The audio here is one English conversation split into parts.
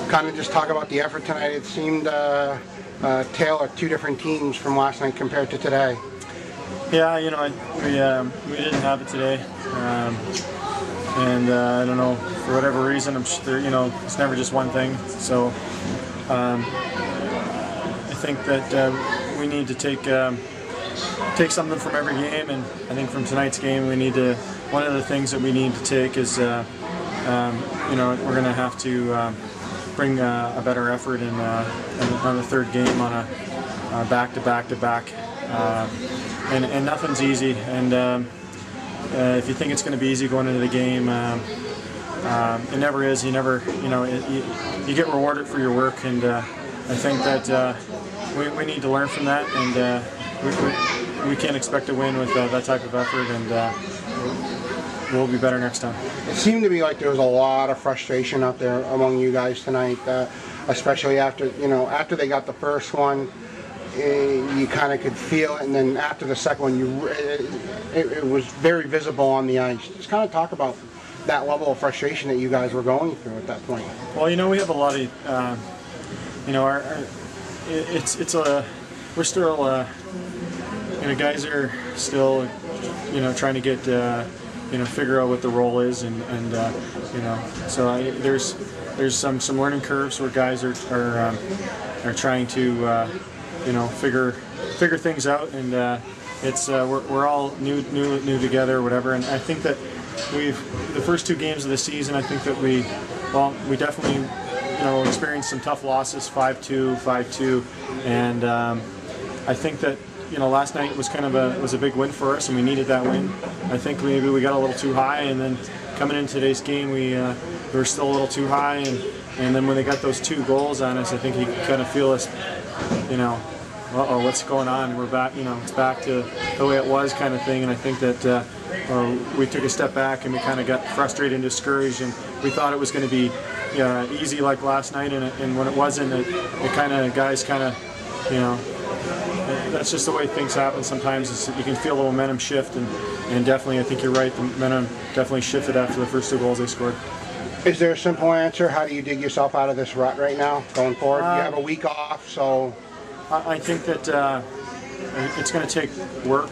kind of just talk about the effort tonight. It seemed tale of two different teams from last night compared to today. Yeah, you know, we didn't have it today, and I don't know, for whatever reason, I'm sure, you know, it's never just one thing. So I think that we need to take something from every game, and I think from tonight's game, we need to. One of the things that we need to take is, you know, we're going to have to bring a better effort on the third game on a back-to-back-to-back. And nothing's easy, and if you think it's going to be easy going into the game, it never is. You never, you know, you get rewarded for your work, and I think that we need to learn from that, and we can't expect to win with that type of effort, and we'll be better next time. It seemed to be like there was a lot of frustration out there among you guys tonight, especially after they got the first one. You kind of could feel it, and then after the second one, it was very visible on the ice. Just kind of talk about that level of frustration that you guys were going through at that point. Well, you know, we have a lot of, you know, we're still, you know, guys are still, you know, trying to get, you know, figure out what the role is, and you know, so there's some learning curves where guys are trying to. You know, figure things out, and we're all new together, or whatever. And I think that the first two games of the season, I think that we definitely, you know, experienced some tough losses, 5-2, 5-2, and I think that, you know, last night was kind of a big win for us, and we needed that win. I think maybe we got a little too high, and then coming into today's game, we were still a little too high, and then when they got those two goals on us, I think you could kind of feel us, you know, uh-oh, what's going on? We're back, you know, it's back to the way it was, kind of thing. And I think that we took a step back, and we kind of got frustrated and discouraged, and we thought it was going to be easy like last night, and when it wasn't, it kind of, guys kind of, you know, that's just the way things happen sometimes. You can feel the momentum shift, and definitely, I think you're right, the momentum definitely shifted after the first two goals they scored. Is there a simple answer? How do you dig yourself out of this rut right now, going forward? You have a week off, so... I think that it's going to take work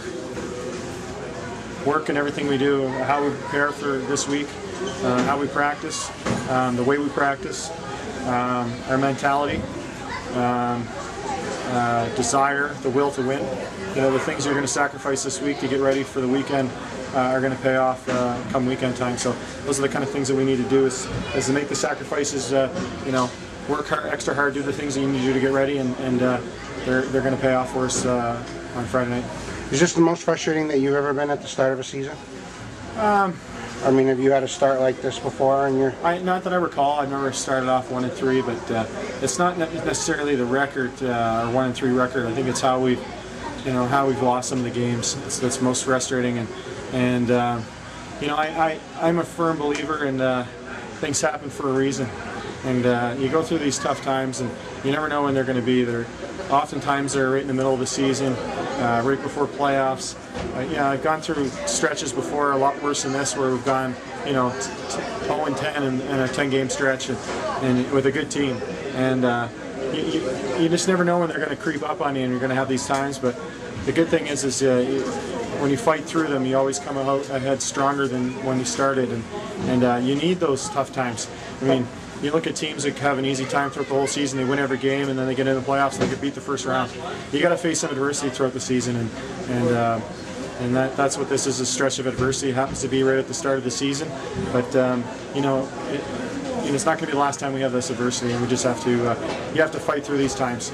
in everything we do, how we prepare for this week, how we practice, the way we practice, our mentality, desire, the will to win. You know, the things you're going to sacrifice this week to get ready for the weekend are going to pay off come weekend time. So those are the kind of things that we need to do, is to make the sacrifices, you know, work hard, extra hard, do the things that you need to do to get ready, and they're going to pay off for us on Friday night. Is this the most frustrating that you've ever been at the start of a season? I mean, have you had a start like this before? Not that I recall. I've never started off 1-3, but it's not necessarily the record, or 1-3 record. I think it's how we've lost some of the games. That's most frustrating, and you know, I'm a firm believer in things happen for a reason. And you go through these tough times, and you never know when they're going to be. Oftentimes they're right in the middle of the season, right before playoffs. Yeah, I've gone through stretches before, a lot worse than this, where we've gone, you know, 0-10 in a 10-game stretch, and with a good team. And you just never know when they're going to creep up on you, and you're going to have these times. But the good thing is when you fight through them, you always come out ahead stronger than when you started, and you need those tough times. I mean, you look at teams that have an easy time throughout the whole season, they win every game, and then they get into the playoffs and they get beat the first round. You got to face some adversity throughout the season, and that's what this is, a stretch of adversity. It happens to be right at the start of the season, but you know, it's not going to be the last time we have this adversity, and we just have to you have to fight through these times.